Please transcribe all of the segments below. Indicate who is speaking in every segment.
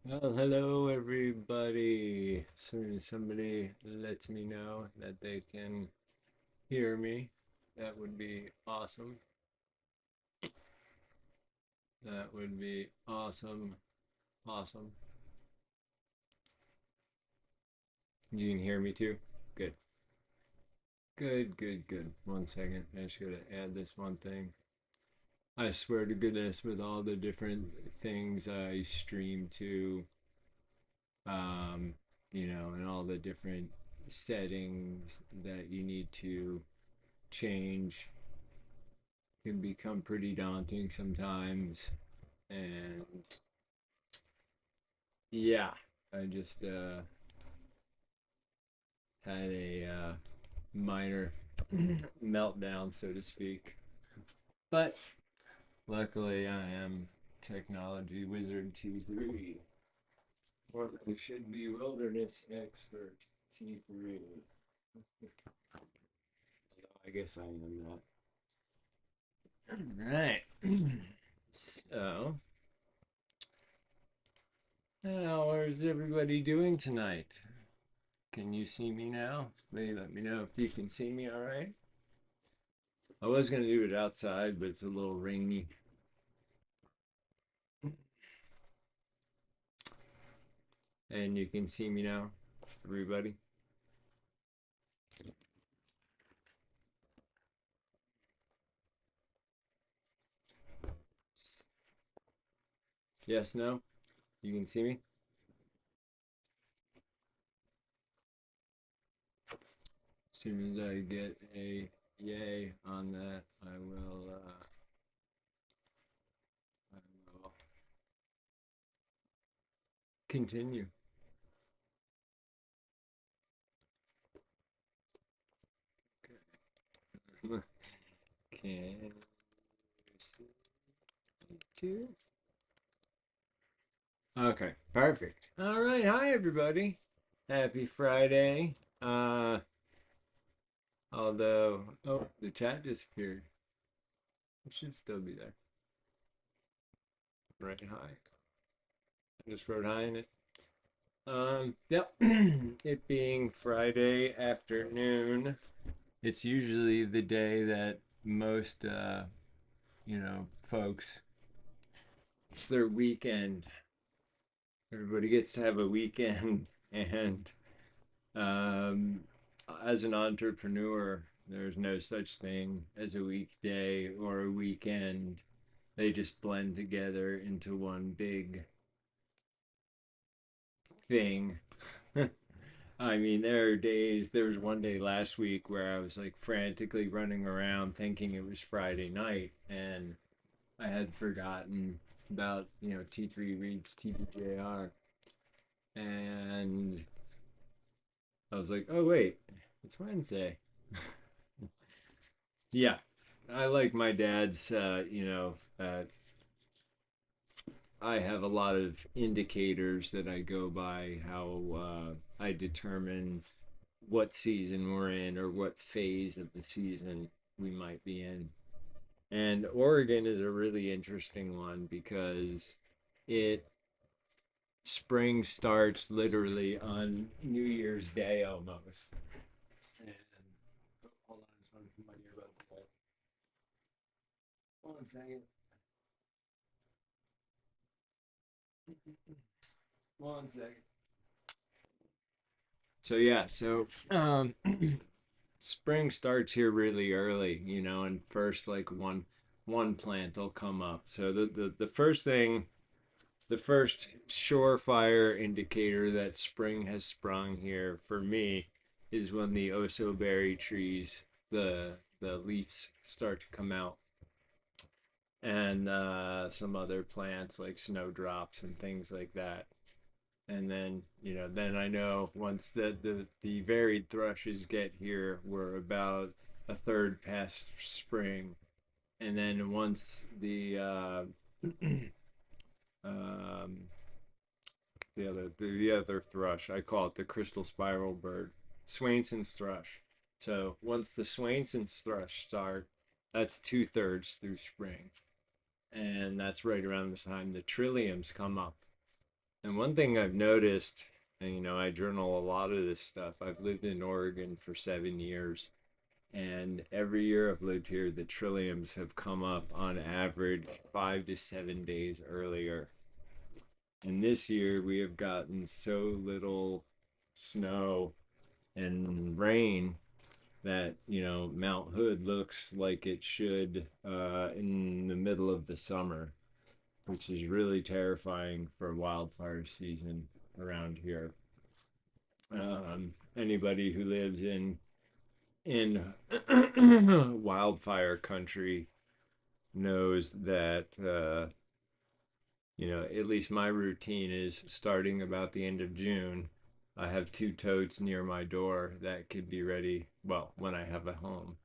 Speaker 1: Well, hello everybody. As soon as somebody lets me know that they can hear me, that would be awesome. That would be awesome. Awesome. You can hear me too? Good. Good, good, good. 1 second. I just gotta add this one thing. I swear to goodness, with all the different things I stream to, um, and all the different settings that you need to change can become pretty daunting sometimes. And yeah, I just had a minor meltdown, so to speak. But luckily, I am technology wizard T3, or I should be wilderness expert T3. I guess I am that. All right. So, how is everybody doing tonight? Can you see me now? Maybe let me know if you can see me all right. I was going to do it outside, but it's a little rainy. And you can see me now, everybody. Yes, no? You can see me? As soon as I get a yay on that, I will continue. Okay. Can you see me too? Okay, perfect. All right, hi everybody. Happy Friday. Although, oh, the chat disappeared. It should still be there. Right, hi. I just wrote hi in it. Yep. It being Friday afternoon, it's usually the day that most, folks, it's their weekend. Everybody gets to have a weekend, and um, as an entrepreneur, there's no such thing as a weekday or a weekend. They just blend together into one big thing. I mean, there are days, there was one day last week where I was like frantically running around thinking it was Friday night, and I had forgotten about, T3 Reads TBjr. And I was like, oh, wait, it's Wednesday. Yeah, I like my dad's, I have a lot of indicators that I go by how I determine what season we're in or what phase of the season we might be in. And Oregon is a really interesting one because it spring starts literally on New Year's Day almost. And oh, hold on, someone put my earbuds away. 1 second. 1 second. So yeah, spring starts here really early, and first like one plant will come up. So the first thing, the first surefire indicator that spring has sprung here for me is when the oso berry trees, the leaves start to come out, and some other plants like snowdrops and things like that. And then, then I know once the varied thrushes get here, we're about a third past spring. And then once um, the other thrush, I call it the crystal spiral bird, Swainson's thrush. So once the Swainson's thrush start, that's 2/3 through spring, and that's right around the time the trilliums come up. And one thing I've noticed, and I journal a lot of this stuff. I've lived in Oregon for 7 years, and every year I've lived here, the trilliums have come up on average 5 to 7 days earlier. And this year we have gotten so little snow and rain that Mount Hood looks like it should in the middle of the summer, which is really terrifying for wildfire season around here. Anybody who lives in wildfire country knows that at least my routine is starting about the end of June. I have two totes near my door that could be ready, well, when I have a home.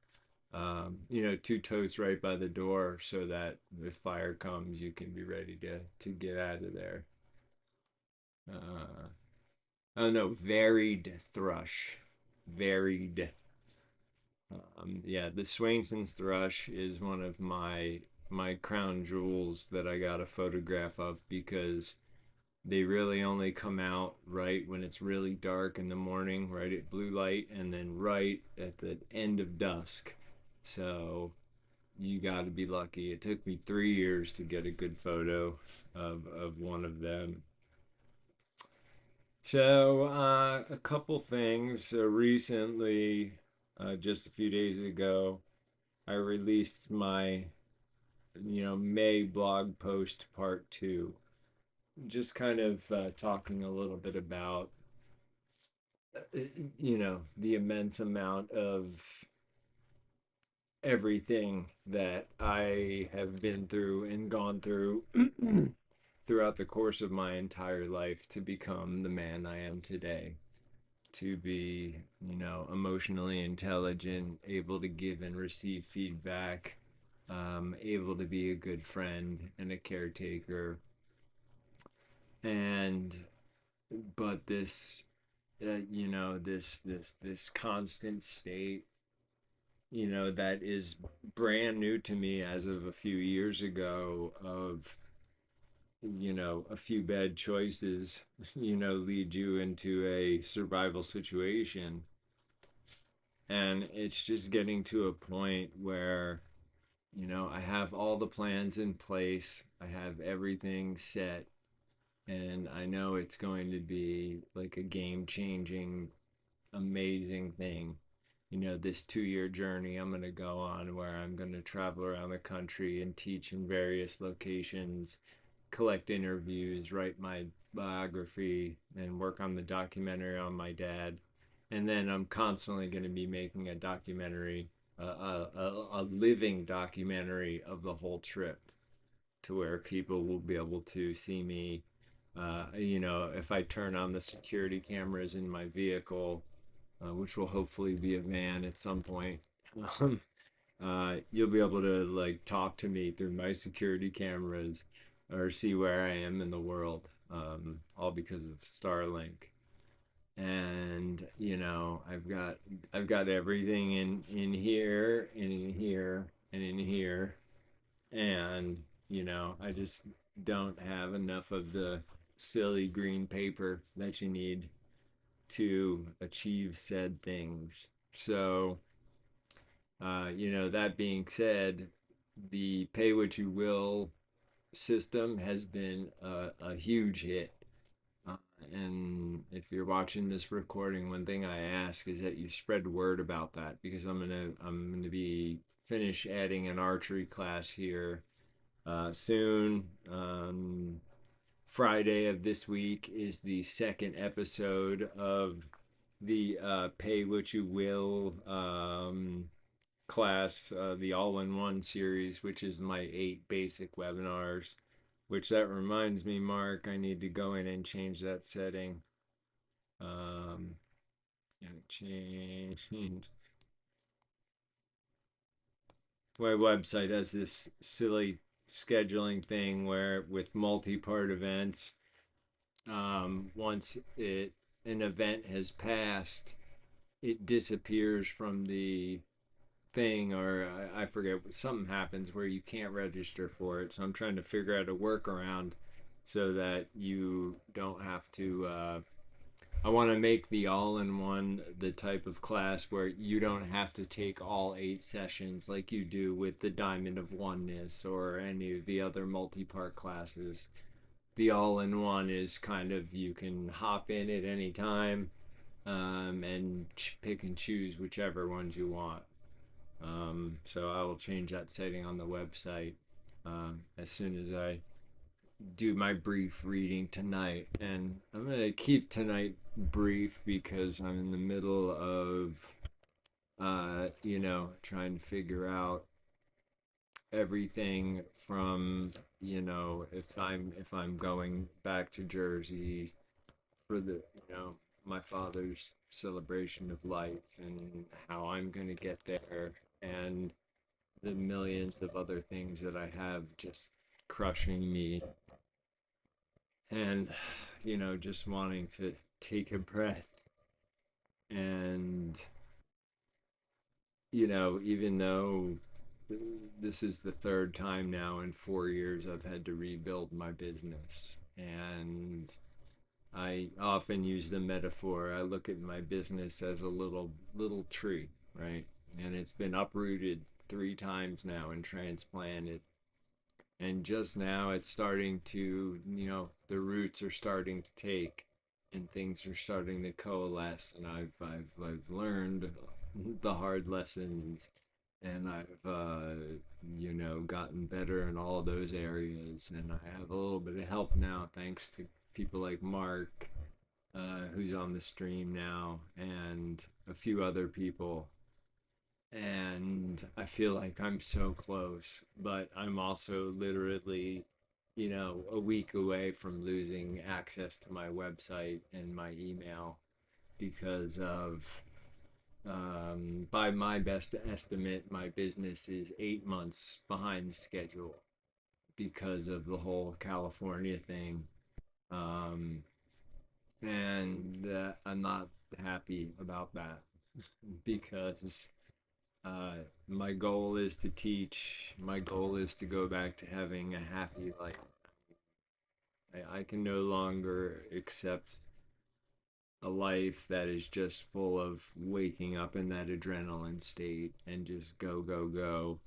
Speaker 1: Two totes right by the door so that if fire comes, you can be ready to get out of there. Uh, oh no, varied thrush, varied. Yeah, the Swainson's thrush is one of my crown jewels that I got a photograph of because they really only come out right when it's really dark in the morning, right at blue light, and then right at the end of dusk. So you got to be lucky. It took me 3 years to get a good photo of one of them. So a couple things. Recently, just a few days ago, I released my May blog post part two, just kind of talking a little bit about the immense amount of everything that I have been through and gone through throughout the course of my entire life to become the man I am today. To be, emotionally intelligent, able to give and receive feedback, able to be a good friend and a caretaker. And, but this, this constant state, that is brand new to me as of a few years ago of a few bad choices lead you into a survival situation, and it's just getting to a point where I have all the plans in place, I have everything set, and I know it's going to be like a game changing amazing thing. This 2 year journey I'm going to go on where I'm going to travel around the country and teach in various locations, collect interviews, write my biography, and work on the documentary on my dad. And then I'm constantly going to be making a documentary, a living documentary of the whole trip, to where people will be able to see me. If I turn on the security cameras in my vehicle, which will hopefully be a van at some point. Um, you'll be able to like talk to me through my security cameras or see where I am in the world, all because of Starlink. And I've got everything in here and in here and in here, and I just don't have enough of the silly green paper that you need to achieve said things. So, that being said, the pay what you will system has been a huge hit. Uh, and if you're watching this recording, one thing I ask is that you spread word about that, because I'm gonna be finish adding an archery class here soon. Friday of this week is the second episode of the Pay What You Will class, the all in one series, which is my 8 basic webinars. Which that reminds me, Mark, I need to go in and change that setting. Um, change. My website has this silly scheduling thing where with multi-part events, once an event has passed, it disappears from the thing, or I forget, something happens where you can't register for it. So I'm trying to figure out a workaround so that you don't have to I want to make the all-in-one the type of class where you don't have to take all 8 sessions like you do with the Diamond of Oneness or any of the other multi-part classes. The all-in-one is kind of, you can hop in at any time, and pick and choose whichever ones you want. So I will change that setting on the website as soon as I do my brief reading tonight. And I'm going to keep tonight brief because I'm in the middle of, trying to figure out everything from, if I'm going back to Jersey for the, my father's celebration of life, and how I'm going to get there, and the millions of other things that I have just crushing me, and just wanting to take a breath. And even though this is the third time now in 4 years I've had to rebuild my business, and I often use the metaphor, I look at my business as a little tree, right? And it's been uprooted 3 times now and transplanted, and just now it's starting to, the roots are starting to take, and things are starting to coalesce, and I've learned the hard lessons, and I've gotten better in all those areas, and I have a little bit of help now thanks to people like Mark, who's on the stream now, and a few other people. And I feel like I'm so close, but I'm also literally, a week away from losing access to my website and my email because of, by my best estimate, my business is 8 months behind schedule because of the whole California thing. Um, and I'm not happy about that because my goal is to teach. My goal is to go back to having a happy life. I can no longer accept a life that is just full of waking up in that adrenaline state and just go, go, go.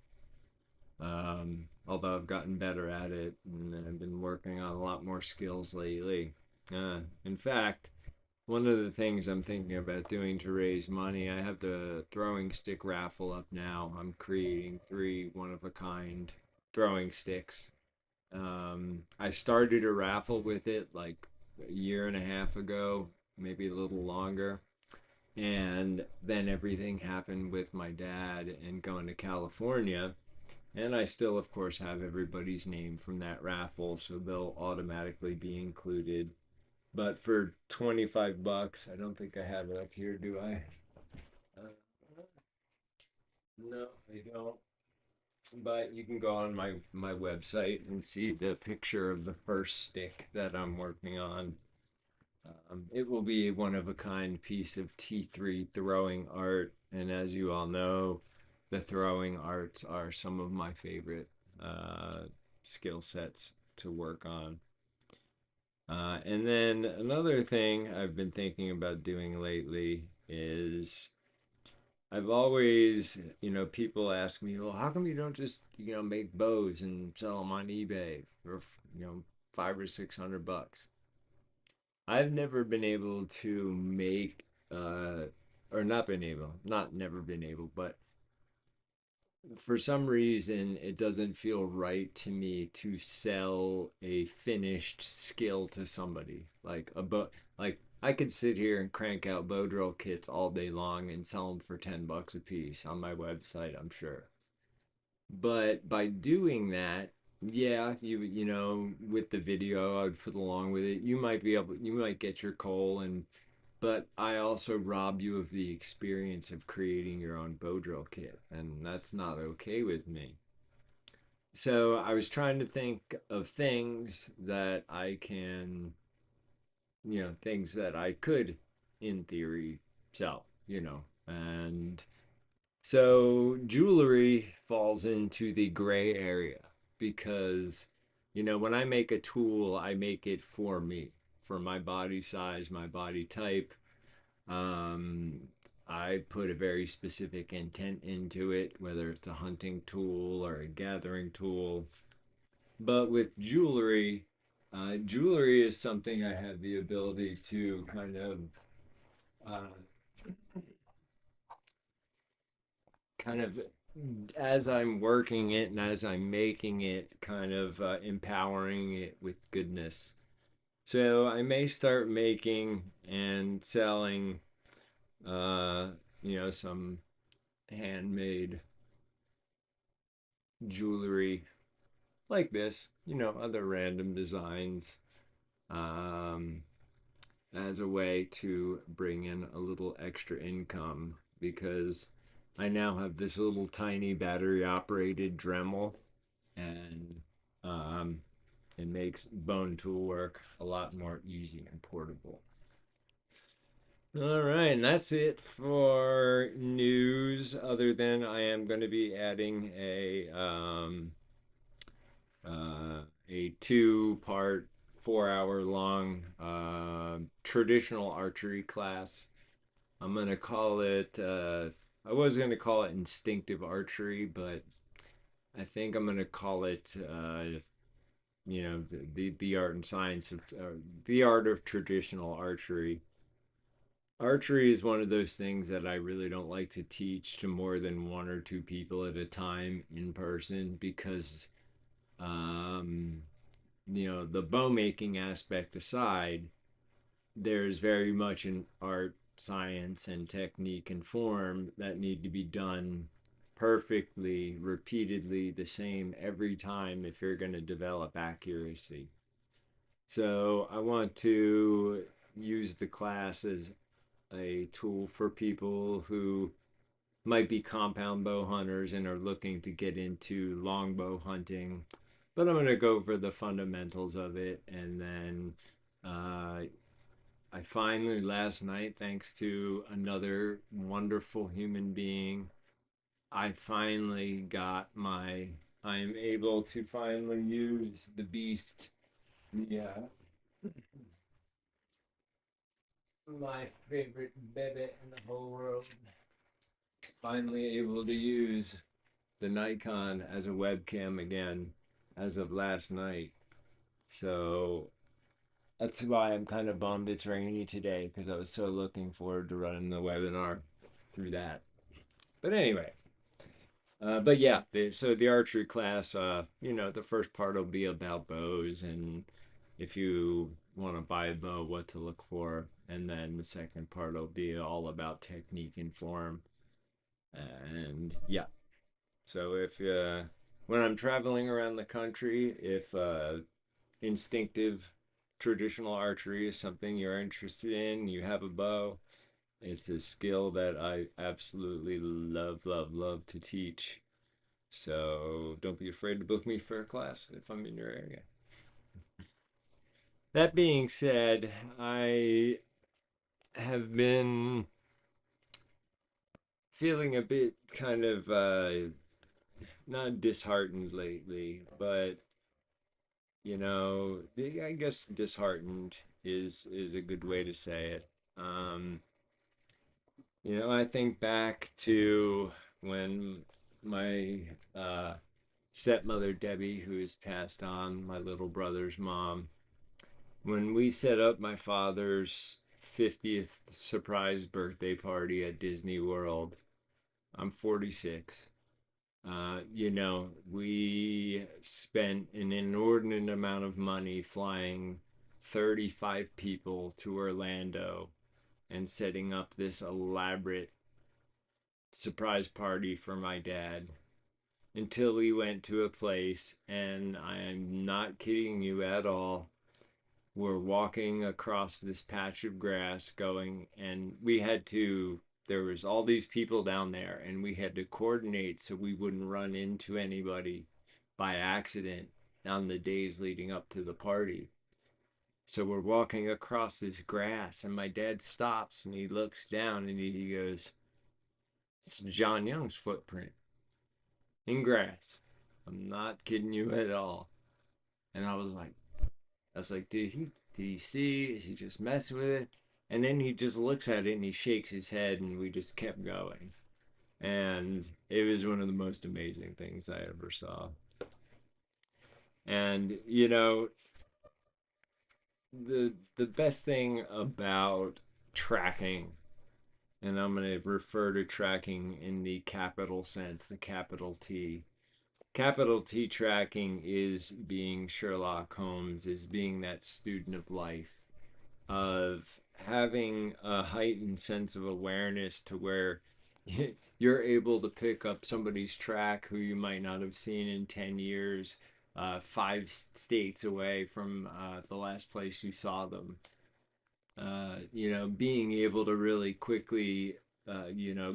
Speaker 1: Although I've gotten better at it, and I've been working on a lot more skills lately. In fact, one of the things I'm thinking about doing to raise money, I have the throwing stick raffle up now. I'm creating 3 one-of-a-kind throwing sticks. I started a raffle with it like a year and a half ago, maybe a little longer. And then everything happened with my dad and going to California. And I still, of course, have everybody's name from that raffle, so they'll automatically be included. But for 25 bucks, I don't think I have it up here, do I? Uh, no, I don't. But you can go on my website and see the picture of the first stick that I'm working on. It will be a one of a kind piece of T3 throwing art, and as you all know, the throwing arts are some of my favorite uh, skill sets to work on. And then another thing I've been thinking about doing lately is, I've always, people ask me, well, how come you don't just, make bows and sell them on eBay for, 500 or 600 bucks? I've never been able to make, or not been able, not never been able, but for some reason it doesn't feel right to me to sell a finished skill to somebody, like a bow. Like, I could sit here and crank out bow drill kits all day long and sell them for 10 bucks a piece on my website, I'm sure. But by doing that, yeah, with the video I'd put along with it, you might get your coal, and but I also rob you of the experience of creating your own bow drill kit, and that's not okay with me. So I was trying to think of things that I can, things that I could, in theory, sell, and so jewelry falls into the gray area because when I make a tool, I make it for me, for my body size, my body type. Um, I put a very specific intent into it, whether it's a hunting tool or a gathering tool. But with jewelry, jewelry is something I have the ability to uh, kind of, as I'm working it and as I'm making it, kind of empowering it with goodness. So I may start making and selling, uh, some handmade jewelry like this, other random designs, um, as a way to bring in a little extra income because I now have this little tiny battery operated Dremel, and um, it makes bone tool work a lot more easy and portable. All right, and that's it for news. Other than I am going to be adding a two-part, 4 hour long traditional archery class. I'm going to call it. I was going to call it instinctive archery, but I think I'm going to call it. The art and science of the art of traditional archery. Archery is one of those things that I really don't like to teach to more than one or two people at a time in person because, um, the bow making aspect aside, there's very much an art, science, and technique and form that need to be done perfectly, repeatedly, the same every time if you're going to develop accuracy. So I want to use the class as a tool for people who might be compound bow hunters and are looking to get into longbow hunting. But I'm going to go over the fundamentals of it. And then uh, I finally, last night, thanks to another wonderful human being, I finally got I'm able to finally use the beast. Yeah, my favorite baby in the whole world. Finally able to use the Nikon as a webcam again as of last night. So that's why I'm kind of bummed it's rainy today because I was so looking forward to running the webinar through that. But anyway, but yeah, so the archery class, the first part will be about bows and if you want to buy a bow, what to look for. And then the second part will be all about technique and form. And yeah, so if when I'm traveling around the country, if instinctive traditional archery is something you're interested in, you have a bow, it's a skill that I absolutely love, love, love to teach. So don't be afraid to book me for a class if I'm in your area. That being said, I have been feeling a bit kind of not disheartened lately, but I guess disheartened is a good way to say it. Um, I think back to when my stepmother Debbie, who has passed on, my little brother's mom, when we set up my father's 50th surprise birthday party at Disney World. I'm 46. We spent an inordinate amount of money flying 35 people to Orlando and setting up this elaborate surprise party for my dad until we went to a place, and I am not kidding you at all. We're walking across this patch of grass going, and there was all these people down there, and we had to coordinate so we wouldn't run into anybody by accident on the days leading up to the party. So we're walking across this grass, and my dad stops and he looks down and he goes, "It's John Young's footprint in grass." I'm not kidding you at all. And I was like, did he see? Is he just messing with it? And then he just looks at it and he shakes his head, and we just kept going. And it was one of the most amazing things I ever saw. And the best thing about tracking, and I'm going to refer to tracking in the capital sense, the capital T. Capital T tracking is being Sherlock Holmes, is being that student of life, of having a heightened sense of awareness to where you're able to pick up somebody's track who you might not have seen in 10 years, five states away from the last place you saw them. Being able to really quickly,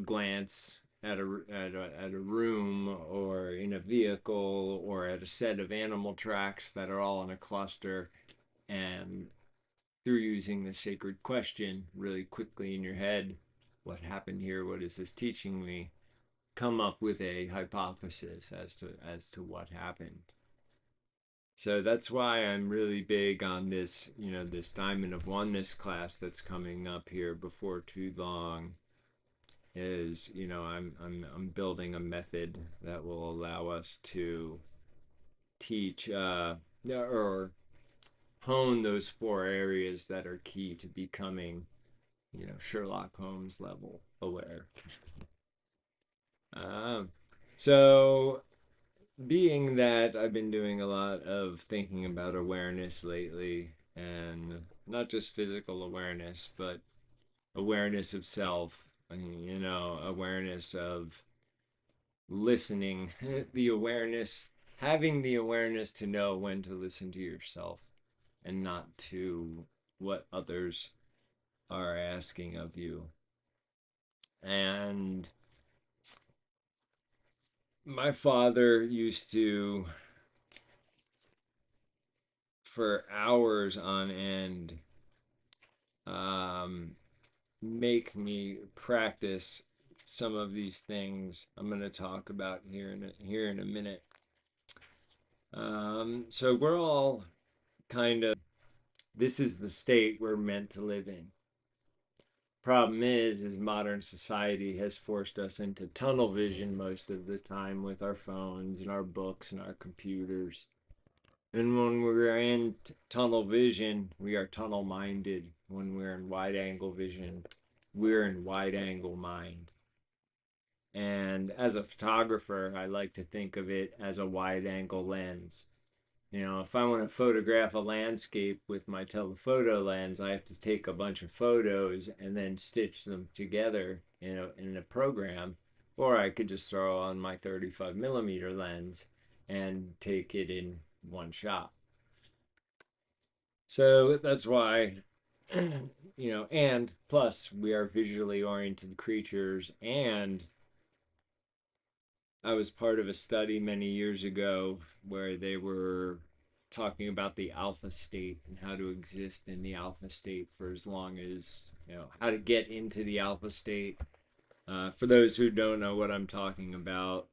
Speaker 1: glance at a room or in a vehicle or at a set of animal tracks that are all in a cluster, and through using the sacred question really quickly in your head, what happened here? What is this teaching me? Come up with a hypothesis as to what happened. So that's why I'm really big on this, this Diamond of Oneness class that's coming up here before too long. Is I'm building a method that will allow us to teach or hone those four areas that are key to becoming, Sherlock Holmes level aware. Um, so being that I've been doing a lot of thinking about awareness lately, and not just physical awareness, but awareness of self, awareness of listening, the awareness, having the awareness to know when to listen to yourself and not to what others are asking of you. And my father used to, for hours on end, um, make me practice some of these things I'm going to talk about here in a minute. So we're all kind of, this is the state we're meant to live in. Problem is modern society has forced us into tunnel vision most of the time with our phones and our books and our computers. And when we're in tunnel vision, we are tunnel minded. When we're in wide angle vision, we're in wide angle mind. And as a photographer, I like to think of it as a wide angle lens. If I want to photograph a landscape with my telephoto lens, I have to take a bunch of photos and then stitch them together in a program. Or I could just throw on my 35 millimeter lens and take it in one shot. So that's why, and plus we are visually oriented creatures. And I was part of a study many years ago where they were talking about the alpha state and how to exist in the alpha state for as long as, how to get into the alpha state. For those who don't know what I'm talking about,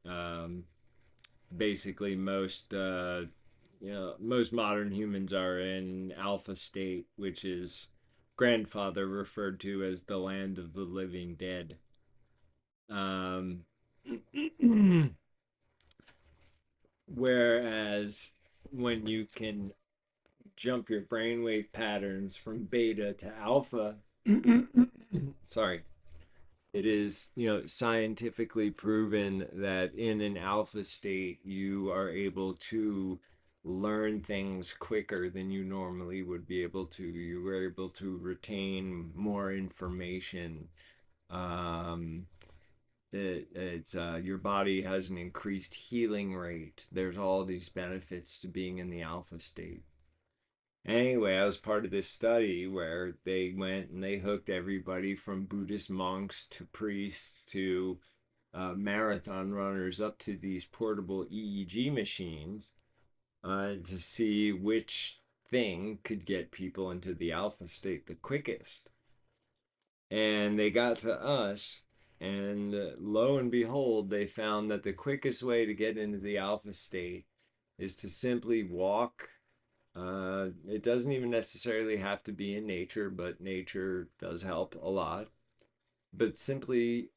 Speaker 1: basically most modern humans are in alpha state, which is grandfather referred to as the land of the living dead. Um, Whereas when you can jump your brainwave patterns from beta to alpha, sorry, it is, scientifically proven that in an alpha state, you are able to learn things quicker than you normally would be able to. You were able to retain more information. Um, it's your body has an increased healing rate. There's all these benefits to being in the alpha state. Anyway, I was part of this study where they went and they hooked everybody from Buddhist monks to priests to marathon runners up to these portable EEG machines to see which thing could get people into the alpha state the quickest. And they got to us, and lo and behold, they found that the quickest way to get into the alpha state is to simply walk It doesn't even necessarily have to be in nature, but nature does help a lot. But simply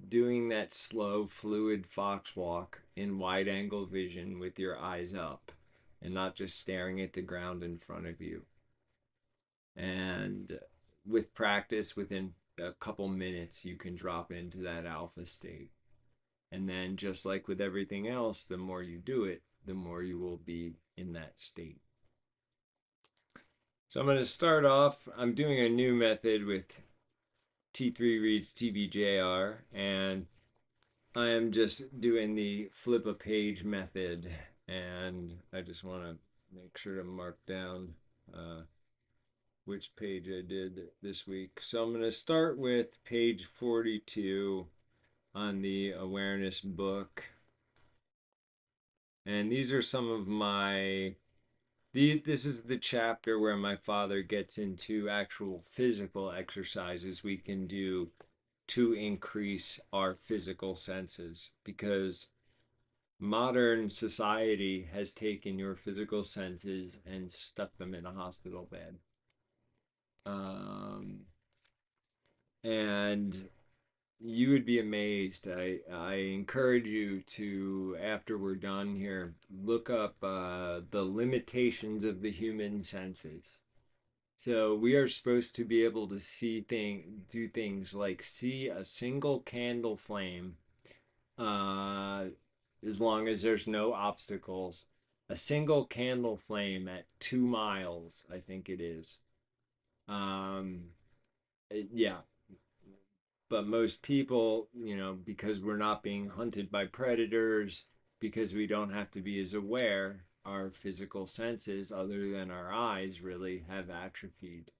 Speaker 1: doing that slow, fluid fox walk in wide angle vision with your eyes up and not just staring at the ground in front of you. And with practice, within a couple minutes, you can drop into that alpha state. And then, just like with everything else, the more you do it, the more you will be in that state. So, I'm going to start off. I'm doing a new method with T3 Reads TBjr, and I am just doing the flip a page method. And I just want to make sure to mark down which page I did this week. So I'm going to start with page 42 on the awareness book. And these are some of this is the chapter where my father gets into actual physical exercises we can do to increase our physical senses, because modern society has taken your physical senses and stuck them in a hospital bed. And you would be amazed. I encourage you to, after we're done here, look up the limitations of the human senses. So we are supposed to be able to do things like see a single candle flame, uh, as long as there's no obstacles. A single candle flame at 2 miles, I think it is. Um, yeah, but most people, because we're not being hunted by predators, because we don't have to be as aware, our physical senses, other than our eyes, really have atrophied.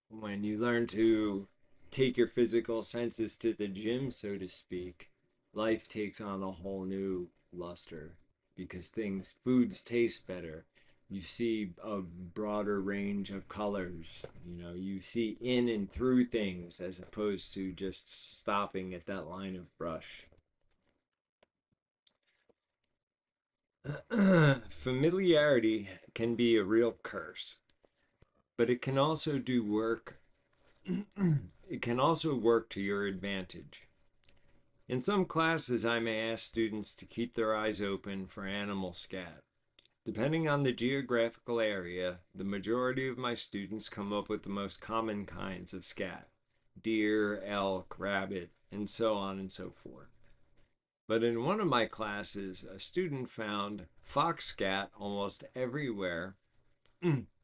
Speaker 1: When you learn to take your physical senses to the gym, so to speak, life takes on a whole new luster, because foods taste better. You see a broader range of colors. You see in and through things as opposed to just stopping at that line of brush. Familiarity can be a real curse, but it can also do work. It can also work to your advantage. In some classes, I may ask students to keep their eyes open for animal scat. Depending on the geographical area, the majority of my students come up with the most common kinds of scat: deer, elk, rabbit, and so on and so forth. But in one of my classes, a student found fox scat almost everywhere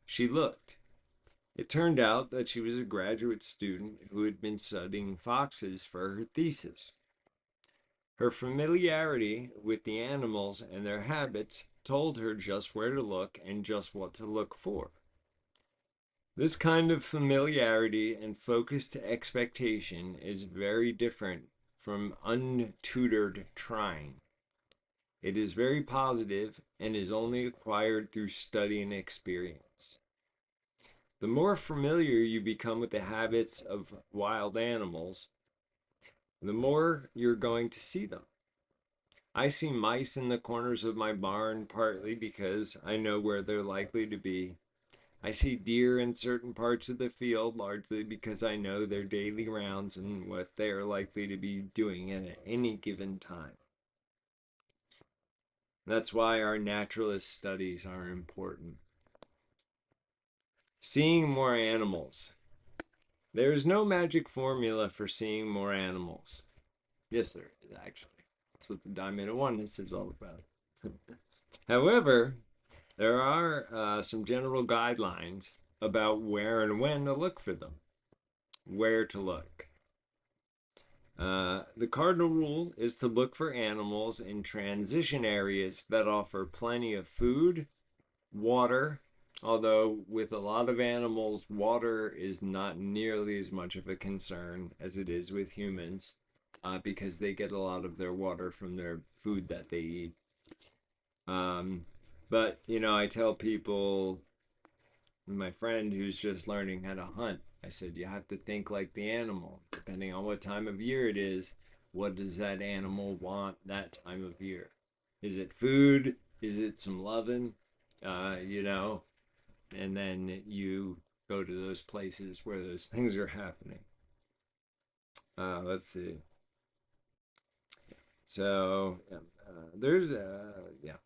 Speaker 1: she looked. It turned out that she was a graduate student who had been studying foxes for her thesis. Her familiarity with the animals and their habits told her just where to look and just what to look for. This kind of familiarity and focused expectation is very different from untutored trying. It is very positive and is only acquired through study and experience. The more familiar you become with the habits of wild animals, the more you're going to see them. I see mice in the corners of my barn partly because I know where they're likely to be. I see deer in certain parts of the field largely because I know their daily rounds and what they are likely to be doing at any given time. That's why our naturalist studies are important. Seeing more animals. There is no magic formula for seeing more animals. Yes, there is, actually. That's what the Diamond of Oneness is all about. However, there are some general guidelines about where and when to look for them, where to look. The cardinal rule is to look for animals in transition areas that offer plenty of food, water, although with a lot of animals, water is not nearly as much of a concern as it is with humans, because they get a lot of their water from their food that they eat. But, I tell people, my friend who's just learning how to hunt, I said, you have to think like the animal. Depending on what time of year it is, what does that animal want that time of year? Is it food? Is it some loving? You know, and then you go to those places where those things are happening. Let's see. So there's yeah.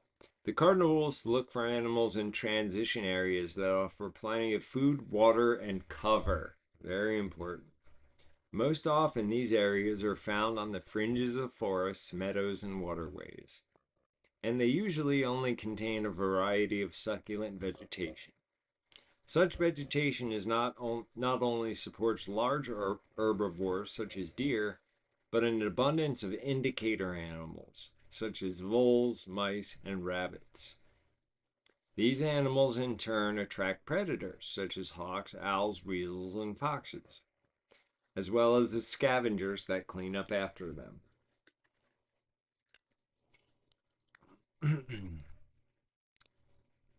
Speaker 1: The cardinals look for animals in transition areas that offer plenty of food, water, and cover. Very important. Most often, these areas are found on the fringes of forests, meadows, and waterways, and they usually only contain a variety of succulent vegetation. Such vegetation is not only supports large herbivores such as deer, but an abundance of indicator animals such as voles, mice, and rabbits. These animals in turn attract predators such as hawks, owls, weasels, and foxes, as well as the scavengers that clean up after them.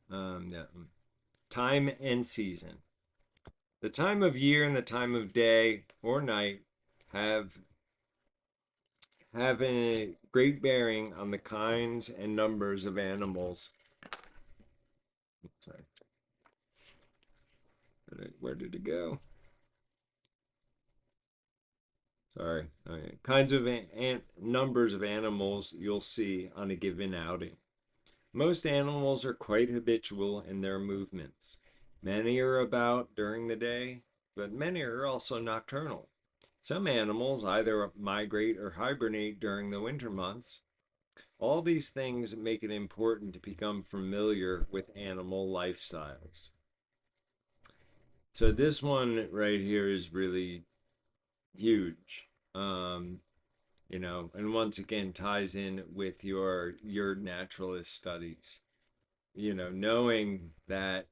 Speaker 1: Yeah. Time and season. The time of year and the time of day or night have have a great bearing on the kinds and numbers of animals. Sorry, where did it go? Sorry. Okay. Kinds of numbers of animals you'll see on a given outing. Most animals are quite habitual in their movements. Many are about during the day, but many are also nocturnal. Some animals either migrate or hibernate during the winter months. All these things make it important to become familiar with animal lifestyles. So this one right here is really huge. Um, and once again ties in with your naturalist studies. Knowing that,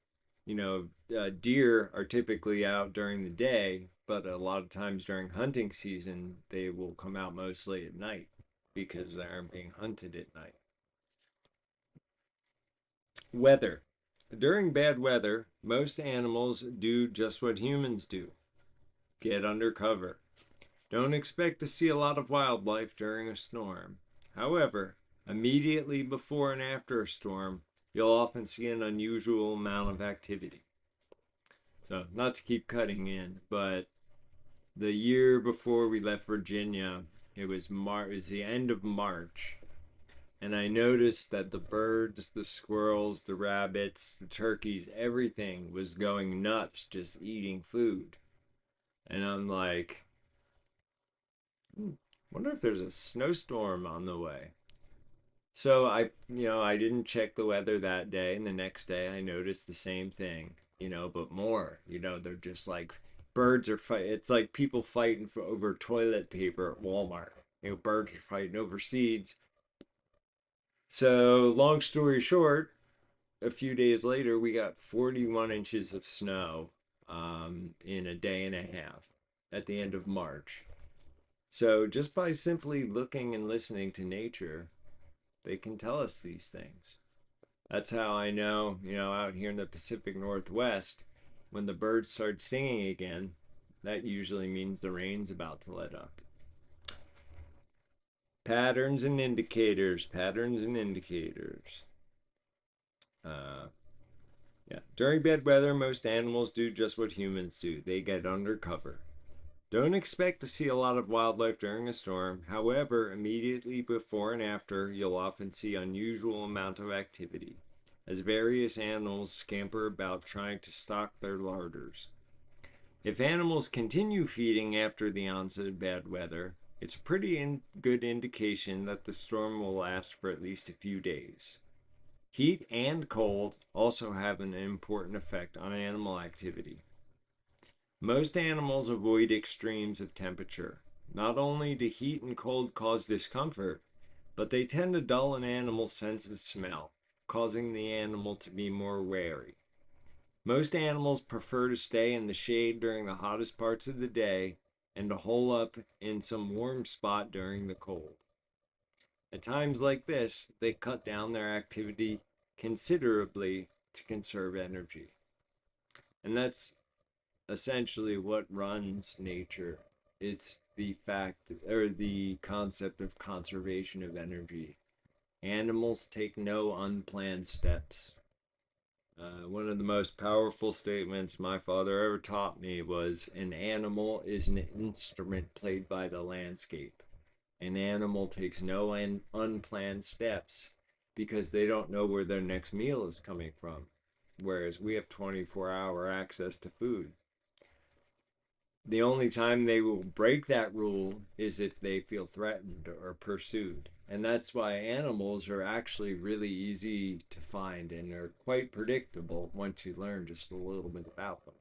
Speaker 1: deer are typically out during the day, but a lot of times during hunting season, they will come out mostly at night because they aren't being hunted at night. Weather. During bad weather, most animals do just what humans do: get under cover. Don't expect to see a lot of wildlife during a storm. However, immediately before and after a storm, you'll often see an unusual amount of activity. So, not to keep cutting in, but the year before we left Virginia, it was the end of March, and I noticed that the birds, the squirrels, the rabbits, the turkeys, everything was going nuts just eating food. And I'm like, wonder if there's a snowstorm on the way. So I didn't check the weather that day, and the next day I noticed the same thing, but more. They're just like birds are fight. It's like people fighting for over toilet paper at Walmart. Birds are fighting over seeds. So long story short, a few days later, we got 41 inches of snow in a day and a half at the end of March. So just by simply looking and listening to nature, they can tell us these things. That's how I know, out here in the Pacific Northwest, when the birds start singing again, that usually means the rain's about to let up. Patterns and indicators, patterns and indicators. Uh, yeah. During bad weather, most animals do just what humans do: they get under cover. Don't expect to see a lot of wildlife during a storm. However, immediately before and after, you'll often see unusual amount of activity, as various animals scamper about trying to stock their larders. If animals continue feeding after the onset of bad weather, it's a pretty good indication that the storm will last for at least a few days. Heat and cold also have an important effect on animal activity. Most animals avoid extremes of temperature. Not only do heat and cold cause discomfort, but they tend to dull an animal's sense of smell, causing the animal to be more wary. Most animals prefer to stay in the shade during the hottest parts of the day and to hole up in some warm spot during the cold. At times like this, they cut down their activity considerably to conserve energy. And that's essentially what runs nature. It's the fact or the concept of conservation of energy. Animals take no unplanned steps. One of the most powerful statements my father ever taught me was an animal is an instrument played by the landscape. An animal takes no unplanned steps because they don't know where their next meal is coming from, whereas we have 24-hour access to food. The only time they will break that rule is if they feel threatened or pursued. And that's why animals are actually really easy to find and are quite predictable once you learn just a little bit about them.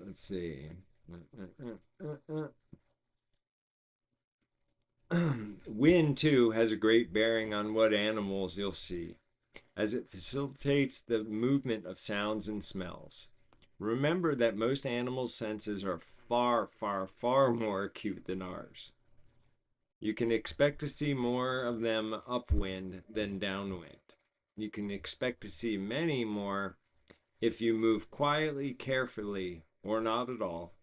Speaker 1: Let's see. Wind, too, has a great bearing on what animals you'll see, as it facilitates the movement of sounds and smells. Remember that most animals' senses are far, far, far more acute than ours. You can expect to see more of them upwind than downwind. You can expect to see many more if you move quietly, carefully, or not at all.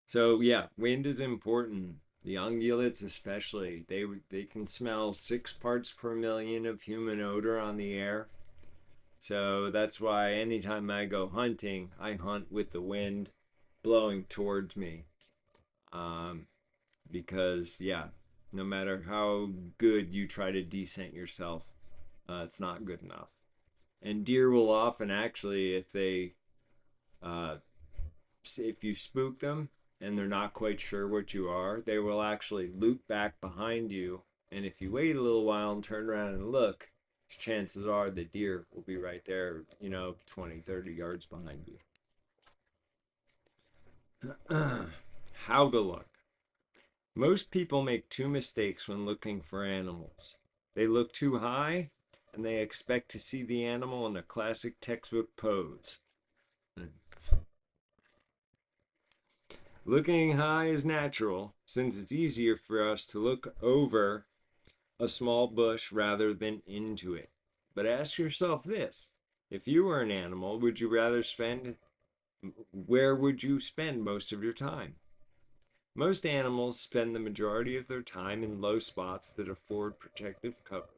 Speaker 1: So yeah, wind is important. The ungulates especially, they can smell 6 parts per million of human odor on the air. So that's why anytime I go hunting, I hunt with the wind blowing towards me. Um, because, yeah, no matter how good you try to descent yourself, it's not good enough. And deer will often actually, uh, if you spook them and they're not quite sure what you are, they will actually loop back behind you. And if you wait a little while and turn around and look, chances are the deer will be right there, 20, 30 yards behind you. How to look. Most people make two mistakes when looking for animals. They look too high and they expect to see the animal in a classic textbook pose. Looking high is natural since it's easier for us to look over a small bush rather than into it. But ask yourself this: if you were an animal, would you rather spend where would you spend most of your time? Most animals spend the majority of their time in low spots that afford protective cover.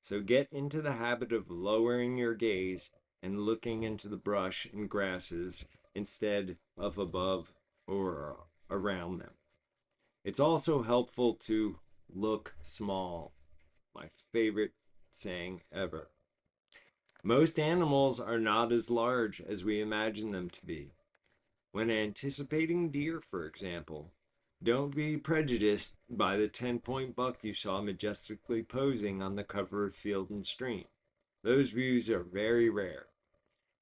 Speaker 1: So get into the habit of lowering your gaze and looking into the brush and grasses instead of above or around them. It's also helpful to look small. My favorite saying ever. Most animals are not as large as we imagine them to be. When anticipating deer, for example, don't be prejudiced by the 10-point buck you saw majestically posing on the cover of Field and Stream. Those views are very rare.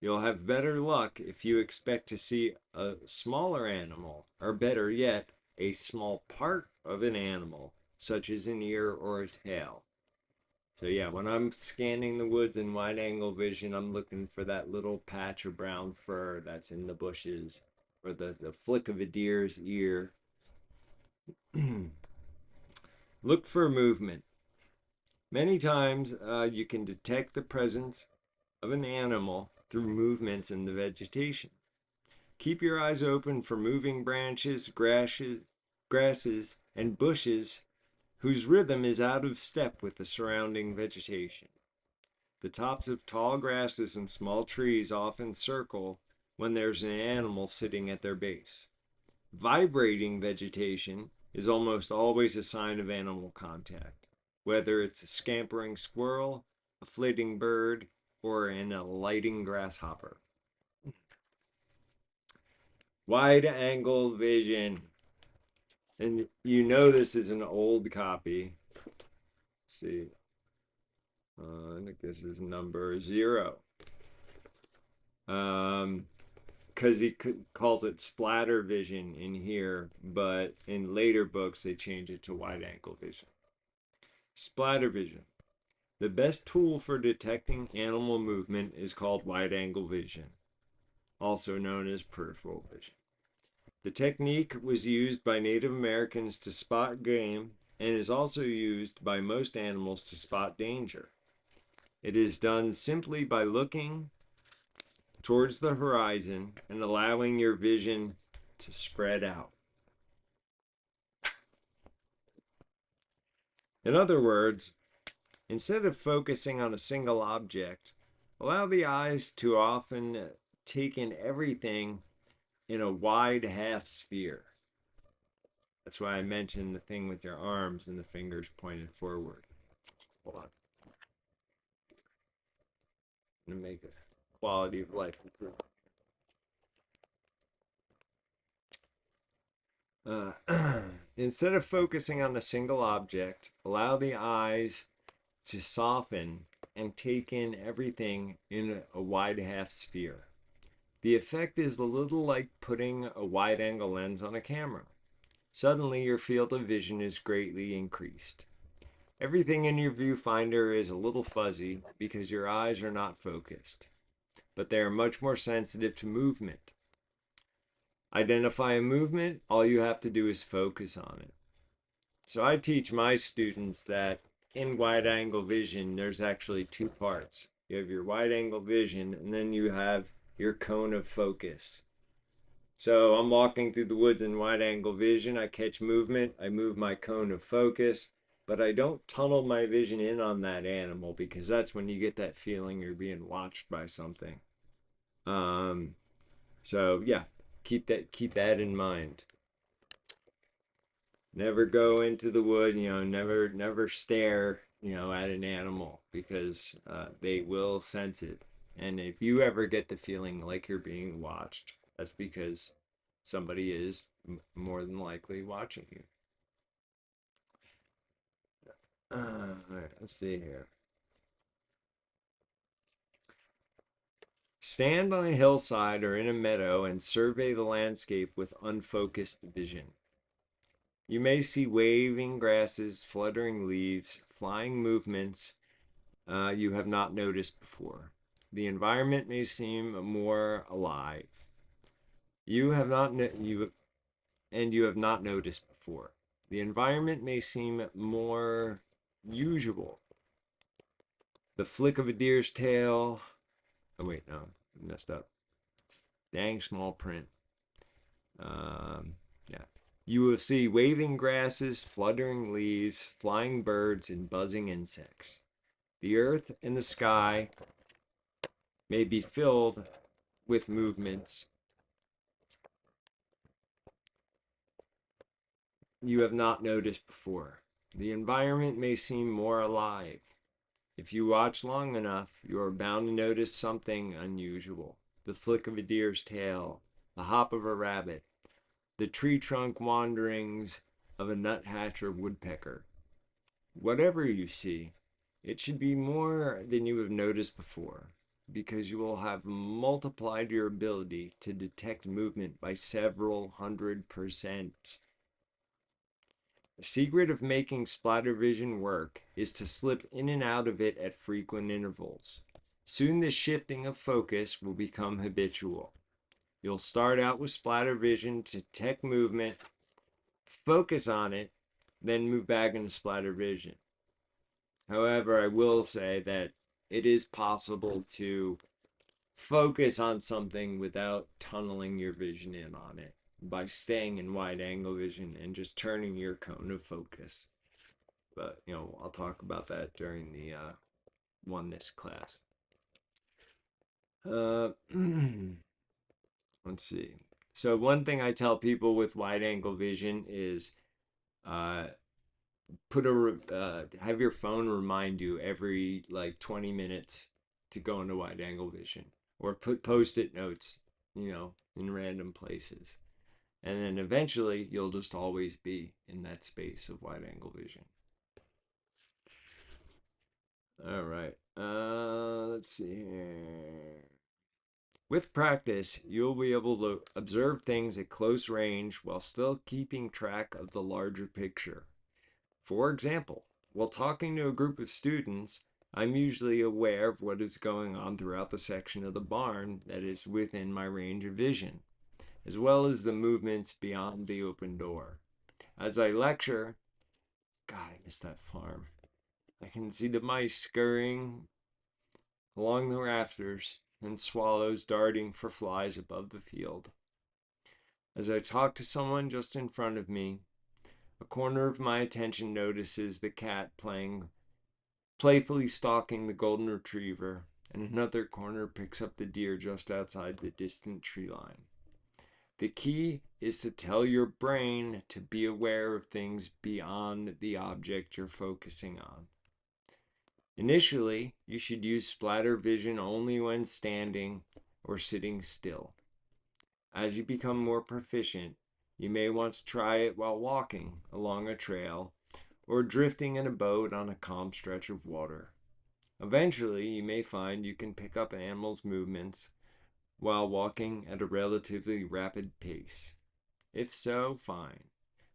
Speaker 1: You'll have better luck if you expect to see a smaller animal, or better yet, a small part of an animal, such as an ear or a tail. So yeah, when I'm scanning the woods in wide angle vision, I'm looking for that little patch of brown fur that's in the bushes, or the flick of a deer's ear. Look for movement. Many times you can detect the presence of an animal through movements in the vegetation. Keep your eyes open for moving branches, grasses, and bushes whose rhythm is out of step with the surrounding vegetation. The tops of tall grasses and small trees often circle when there's an animal sitting at their base. Vibrating vegetation is almost always a sign of animal contact, whether it's a scampering squirrel, a flitting bird, or an alighting grasshopper. Wide angle vision. And you know this is an old copy. Let's see. I think this is number 0. Because he calls it splatter vision in here, but in later books they change it to wide angle vision. Splatter vision. The best tool for detecting animal movement is called wide angle vision, also known as peripheral vision. The technique was used by Native Americans to spot game and is also used by most animals to spot danger. It is done simply by looking towards the horizon and allowing your vision to spread out. In other words, Instead of focusing on a single object, allow the eyes to often take in everything in a wide half sphere. That's why I mentioned the thing with your arms and the fingers pointed forward. Hold on. I'm going to make a quality of life improvement. Instead of focusing on a single object, allow the eyes to soften and take in everything in a wide half sphere. The effect is a little like putting a wide angle lens on a camera. Suddenly, your field of vision is greatly increased. Everything in your viewfinder is a little fuzzy because your eyes are not focused, but they are much more sensitive to movement. Identify a movement, all you have to do is focus on it. So I teach my students that in wide angle vision, there's actually two parts. You have your wide angle vision, and then you have your cone of focus. So I'm walking through the woods in wide angle vision. I catch movement, I move my cone of focus, but I don't tunnel my vision in on that animal because that's when you get that feeling you're being watched by something. So yeah, keep that in mind. Never go into the wood, never stare, at an animal because they will sense it. And if you ever get the feeling like you're being watched, that's because somebody is more than likely watching you. All right, let's see here. Stand on a hillside or in a meadow and survey the landscape with unfocused vision. You may see waving grasses, fluttering leaves, flying movements you have not noticed before. The environment may seem more alive. You have not you have not noticed before. The environment may seem more usual. The flick of a deer's tail. Oh wait, no, I messed up. Dang small print. Yeah. You will see waving grasses, fluttering leaves, flying birds, and buzzing insects. The earth and the sky may be filled with movements you have not noticed before. The environment may seem more alive. If you watch long enough, you are bound to notice something unusual. The flick of a deer's tail, the hop of a rabbit, the tree trunk wanderings of a nuthatch or woodpecker. Whatever you see, it should be more than you have noticed before, because you will have multiplied your ability to detect movement by several 100%. The secret of making splatter vision work is to slip in and out of it at frequent intervals. Soon this shifting of focus will become habitual. You'll start out with splatter vision to detect movement, focus on it, then move back into splatter vision. However, I will say that it is possible to focus on something without tunneling your vision in on it by staying in wide angle vision and just turning your cone of focus. But, I'll talk about that during the oneness class. Let's see. So one thing I tell people with wide angle vision is uh, have your phone remind you every like 20 minutes to go into wide angle vision, or put post-it notes, in random places. And then eventually you'll just always be in that space of wide angle vision. All right. Let's see here. With practice, you'll be able to observe things at close range while still keeping track of the larger picture. For example, while talking to a group of students, I'm usually aware of what is going on throughout the section of the barn that is within my range of vision, as well as the movements beyond the open door. As I lecture, God, I miss that farm. I can see the mice scurrying along the rafters and swallows darting for flies above the field. As I talk to someone just in front of me, a corner of my attention notices the cat playing playfully stalking the golden retriever, and another corner picks up the deer just outside the distant tree line. The key is to tell your brain to be aware of things beyond the object you're focusing on. Initially, you should use splatter vision only when standing or sitting still. As you become more proficient, you may want to try it while walking along a trail or drifting in a boat on a calm stretch of water. Eventually, you may find you can pick up animals' movements while walking at a relatively rapid pace. If so, fine,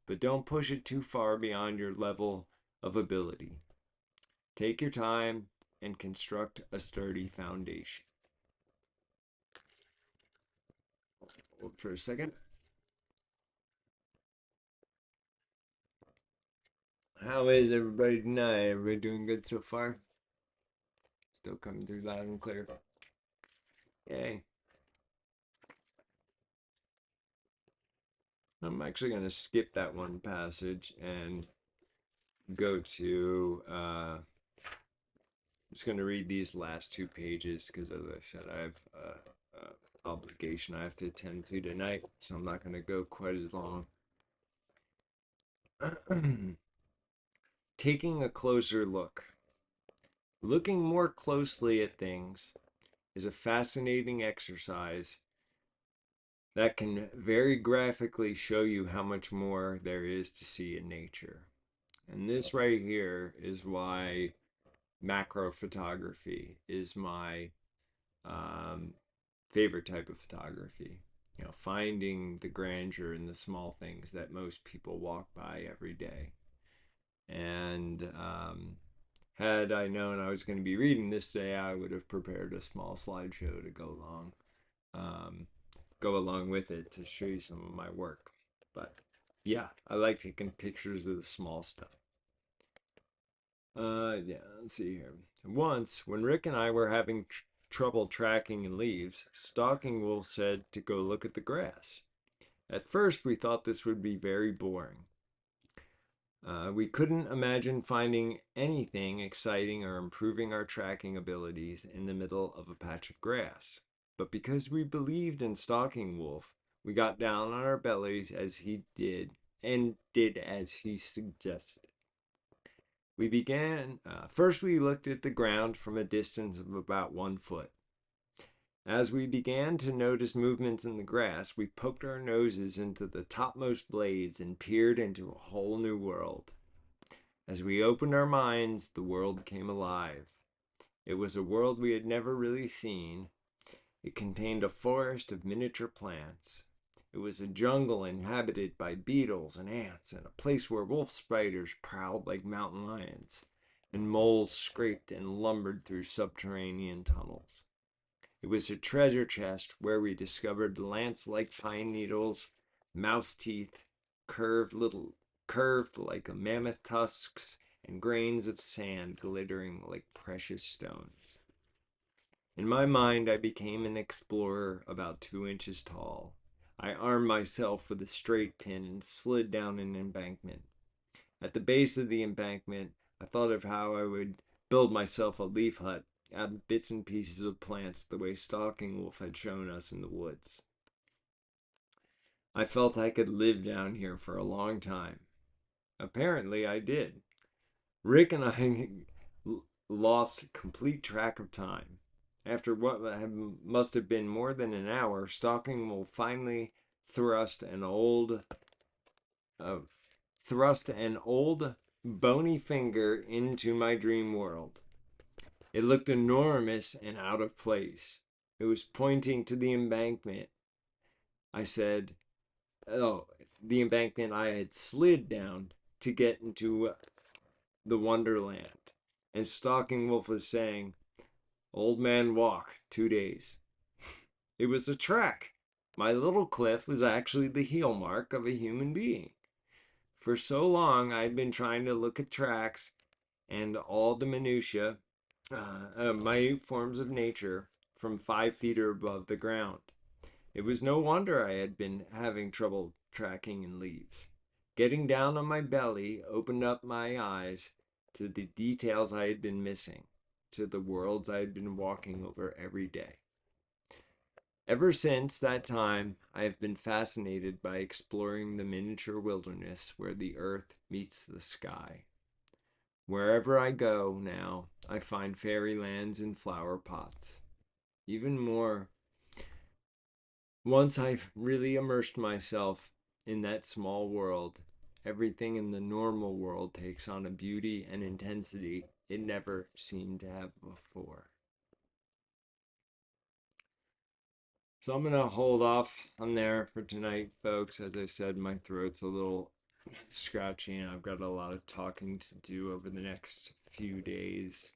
Speaker 1: but don't push it too far beyond your level of ability. Take your time and construct a sturdy foundation. Hold for a second. How is everybody tonight? Everybody doing good so far? Still coming through loud and clear. Yay. I'm actually going to skip that one passage and go to, I'm just going to read these last two pages because, as I said, I have an obligation I have to attend to tonight, so I'm not going to go quite as long. Taking a closer look. Looking more closely at things is a fascinating exercise that can very graphically show you how much more there is to see in nature. And this right here is why macro photography is my favorite type of photography. You know, finding the grandeur in the small things that most people walk by every day. And had I known I was going to be reading this day, I would have prepared a small slideshow to go along with it to show you some of my work. But yeah, I like taking pictures of the small stuff. Yeah, let's see here. Once, when Rick and I were having trouble tracking in leaves, Stalking Wolf said to go look at the grass. At first, we thought this would be very boring. We couldn't imagine finding anything exciting or improving our tracking abilities in the middle of a patch of grass. But because we believed in Stalking Wolf, we got down on our bellies as he did and did as he suggested. We began, first we looked at the ground from a distance of about 1 foot. As we began to notice movements in the grass, we poked our noses into the topmost blades and peered into a whole new world. As we opened our minds, the world came alive. It was a world we had never really seen. It contained a forest of miniature plants. It was a jungle inhabited by beetles and ants, and a place where wolf spiders prowled like mountain lions, and moles scraped and lumbered through subterranean tunnels. It was a treasure chest where we discovered lance-like pine needles, mouse teeth, curved like a mammoth tusks, and grains of sand glittering like precious stones. In my mind, I became an explorer about 2 inches tall. I armed myself with a straight pin and slid down an embankment. At the base of the embankment, I thought of how I would build myself a leaf hut out of bits and pieces of plants the way Stalking Wolf had shown us in the woods. I felt I could live down here for a long time. Apparently, I did. Rick and I lost complete track of time. After what must have been more than an hour, Stalking Wolf finally thrust an old bony finger into my dream world. It looked enormous and out of place. It was pointing to the embankment. I said, "Oh, the embankment I had slid down to get into the Wonderland." And Stalking Wolf was saying, "Old man walk, 2 days." It was a track. My little cliff was actually the heel mark of a human being. For so long, I'd been trying to look at tracks and all the minutiae, minute forms of nature, from 5 feet or above the ground. It was no wonder I had been having trouble tracking in leaves. Getting down on my belly opened up my eyes to the details I had been missing, to the worlds I had been walking over every day. Ever since that time, I have been fascinated by exploring the miniature wilderness where the earth meets the sky. Wherever I go now, I find fairylands and flower pots. Even more, once I've really immersed myself in that small world, everything in the normal world takes on a beauty and intensity it never seemed to have before. So I'm going to hold off on there for tonight, folks. As I said, my throat's a little scratchy and I've got a lot of talking to do over the next few days.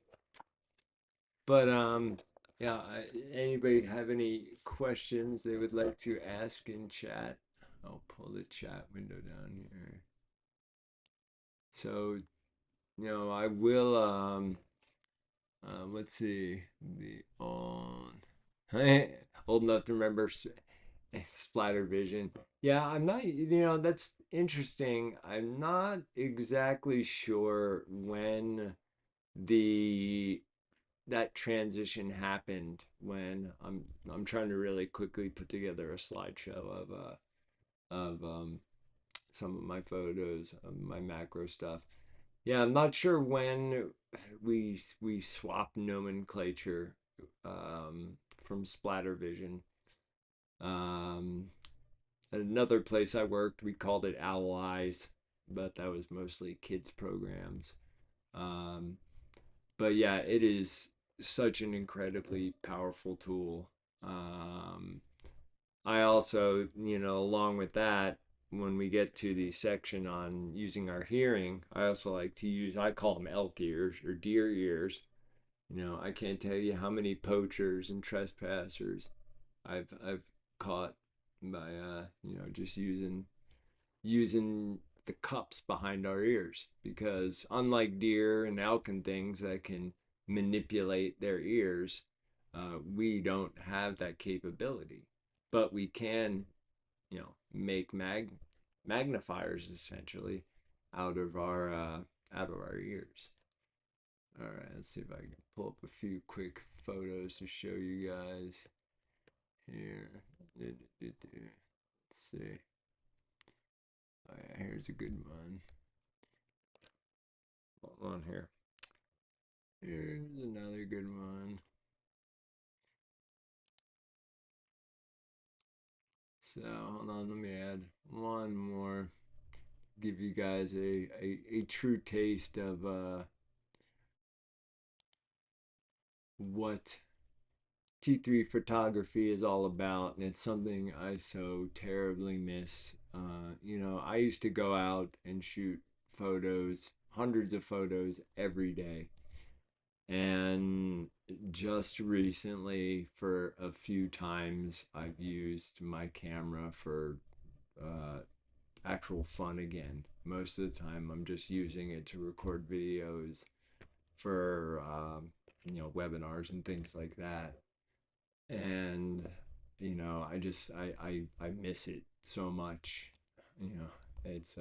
Speaker 1: But yeah, anybody have any questions they would like to ask in chat? I'll pull the chat window down here. So, I will let's see, the on old enough to remember splatter vision. Yeah, I'm not, that's interesting. I'm not exactly sure when the that transition happened, when I'm trying to really quickly put together a slideshow of some of my photos of my macro stuff. Yeah, I'm not sure when we swapped nomenclature from splatter vision. At another place I worked, we called it Owl Eyes, but that was mostly kids programs. Um, but yeah, it is such an incredibly powerful tool. I also, along with that, when we get to the section on using our hearing, I also like to use, I call them elk ears or deer ears. I can't tell you how many poachers and trespassers I've caught by just using the cups behind our ears, because unlike deer and elk and things that can manipulate their ears, we don't have that capability, but we can make magnifiers essentially out of our ears. All right, let's see if I can pull up a few quick photos to show you guys here. Let's see. Oh yeah, here's a good one. Hold on here. Here's another good one. So hold on, let me add one more. Give you guys a true taste of what T3 photography is all about, and it's something I so terribly miss. I used to go out and shoot photos, hundreds of photos every day. And just recently, for a few times, I've used my camera for actual fun again. Most of the time, I'm just using it to record videos for, webinars and things like that. And, I miss it so much. It's,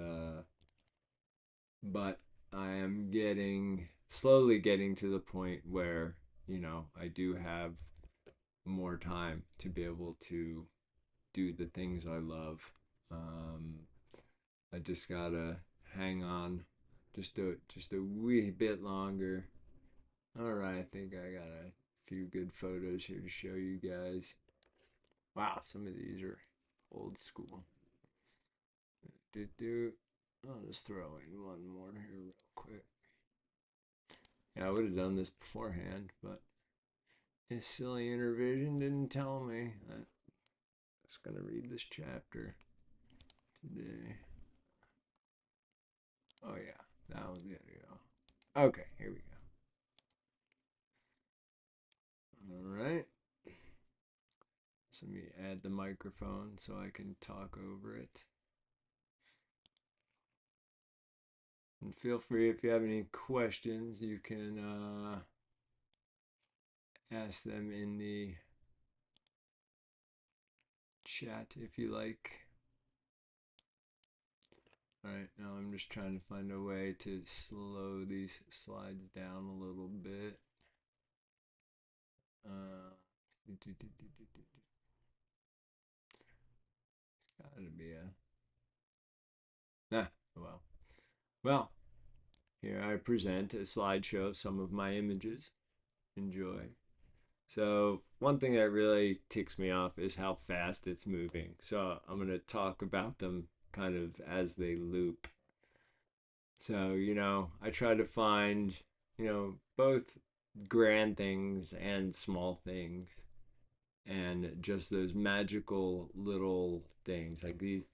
Speaker 1: but I am slowly getting to the point where, I do have more time to be able to do the things I love. Um, I just gotta hang on just a wee bit longer. All right, I think I got a few good photos here to show you guys. Wow, some of these are old school. I'll just throw in one more here real quick. Yeah, I would have done this beforehand, but this silly Intervision didn't tell me that I was going to read this chapter today. Oh, yeah, that was it. Okay, here we go. All right. So let me add the microphone so I can talk over it. And feel free, if you have any questions, you can ask them in the chat if you like. All right, now I'm just trying to find a way to slow these slides down a little bit. Uh, gotta be a well. Well, here I present a slideshow of some of my images. Enjoy. So one thing that really ticks me off is how fast it's moving. So I'm going to talk about them kind of as they loop. So, I try to find, both grand things and small things and just those magical little things like these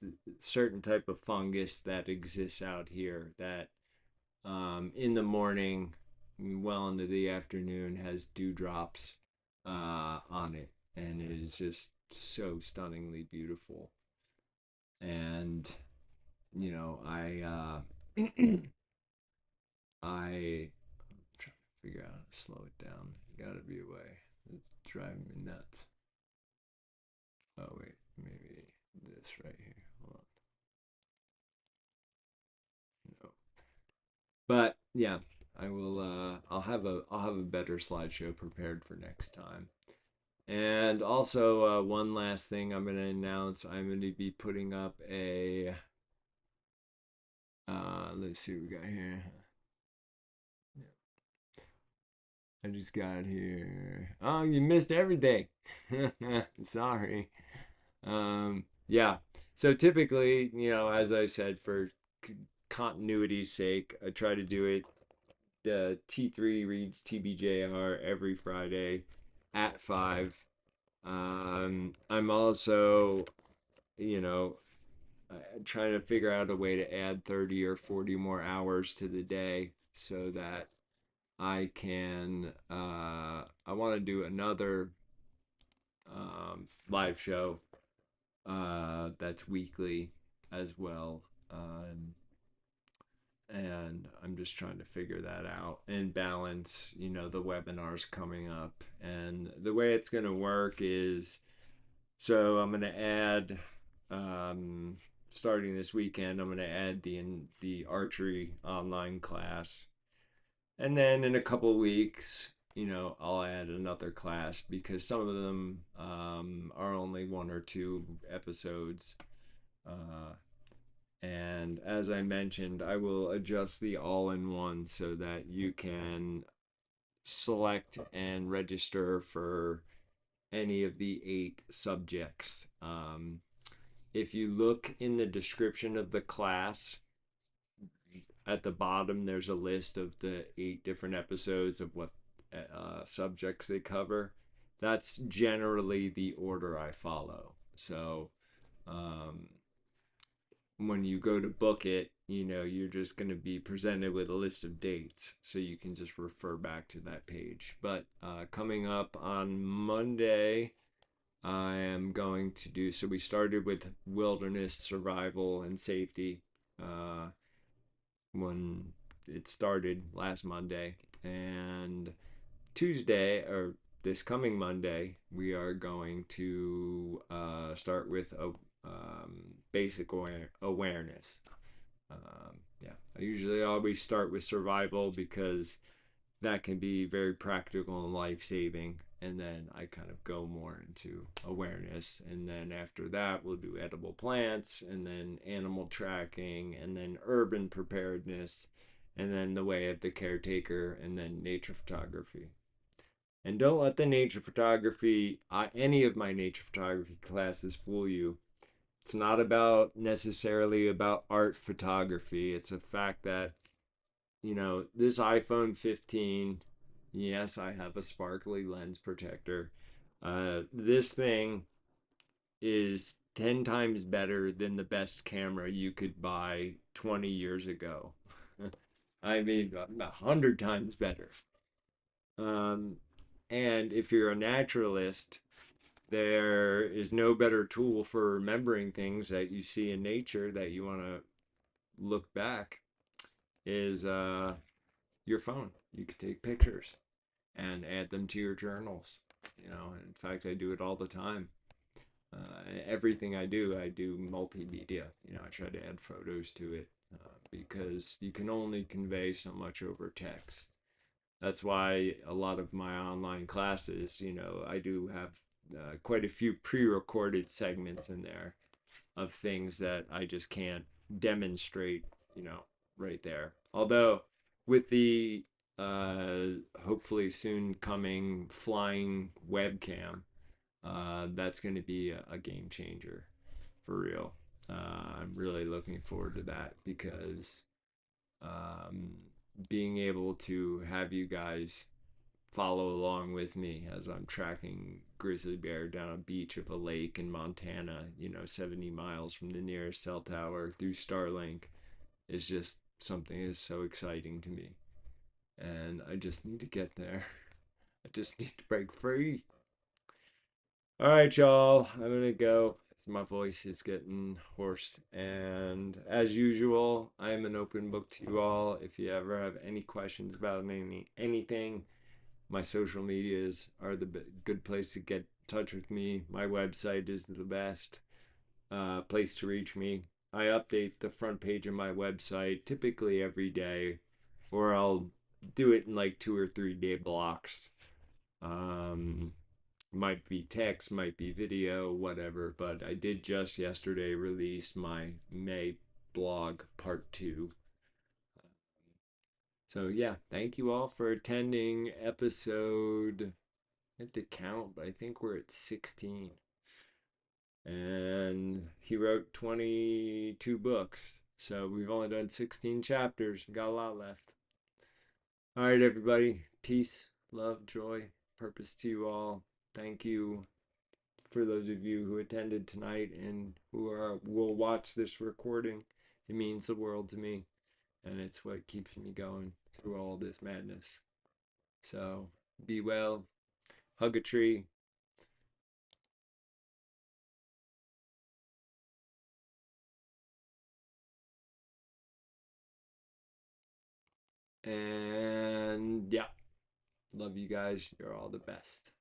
Speaker 1: certain type of fungus that exists out here that in the morning, well into the afternoon, has dewdrops on it, and it is just so stunningly beautiful. And I trying to figure out how to slow it down. Gotta be a way. It's driving me nuts. Oh wait, maybe this right here. Hold on. No. But yeah, I will. I'll have a better slideshow prepared for next time. And also, one last thing I'm going to announce, I'm going to be putting up a. Let's see what we got here. I just got here. Oh, you missed everything. Sorry. Yeah. So typically, as I said, for continuity's sake, I try to do it. The T3 reads TBjr every Friday at 5. I'm also, you know, trying to figure out a way to add 30 or 40 more hours to the day so that I want to do another live show that's weekly as well. And I'm just trying to figure that out and balance, the webinars coming up. And the way it's going to work is so I'm going to add, starting this weekend, I'm going to add the archery online class. And then in a couple of weeks, I'll add another class because some of them are only 1 or 2 episodes. And as I mentioned, I will adjust the all in one so that you can select and register for any of the 8 subjects. If you look in the description of the class, at the bottom, there's a list of the 8 different episodes of what subjects they cover. That's generally the order I follow. So, when you go to book it, you're just going to be presented with a list of dates. So you can just refer back to that page. But coming up on Monday, I am going to do so. We started with wilderness survival and safety when it started last Monday. And Tuesday, or this coming Monday, we are going to start with a basic awareness. Yeah, I usually always start with survival because that can be very practical and life saving. And then I kind of go more into awareness. And then after that, we'll do edible plants, and then animal tracking, and then urban preparedness, and then the way of the caretaker, and then nature photography. And don't let the nature photography, any of my nature photography classes fool you. It's not about necessarily about art photography. It's a fact that, this iPhone 15, yes, I have a sparkly lens protector. This thing is 10 times better than the best camera you could buy 20 years ago. I mean, 100 times better. Um, and if you're a naturalist, there is no better tool for remembering things that you see in nature that you want to look back is your phone. You could take pictures and add them to your journals. In fact, I do it all the time. Everything I do multimedia. I try to add photos to it. because you can only convey so much over text. That's why a lot of my online classes, I do have quite a few pre-recorded segments in there of things that I just can't demonstrate, right there. Although with the hopefully soon coming flying webcam, that's going to be a game changer for real. I'm really looking forward to that because um, being able to have you guys follow along with me as I'm tracking grizzly bear down a beach of a lake in Montana, 70 miles from the nearest cell tower through Starlink is just something that's so exciting to me. And I just need to get there. I just need to break free. All right, y'all. I'm going to go. My voice is getting hoarse. And as usual, I'm an open book to you all. If you ever have any questions about anything, my social medias are the good place to get in touch with me. My website is the best place to reach me. I update the front page of my website typically every day, or I'll do it in like 2 or 3 day blocks. Um, might be text, might be video, whatever. But I did just yesterday release my May blog part 2. So yeah, thank you all for attending episode. I have to count, but I think we're at 16. And he wrote 22 books. So we've only done 16 chapters. Got a lot left. All right, everybody. Peace, love, joy, purpose to you all. Thank you for those of you who attended tonight and who will watch this recording. It means the world to me. And it's what keeps me going through all this madness. So be well. Hug a tree. And yeah, love you guys. You're all the best.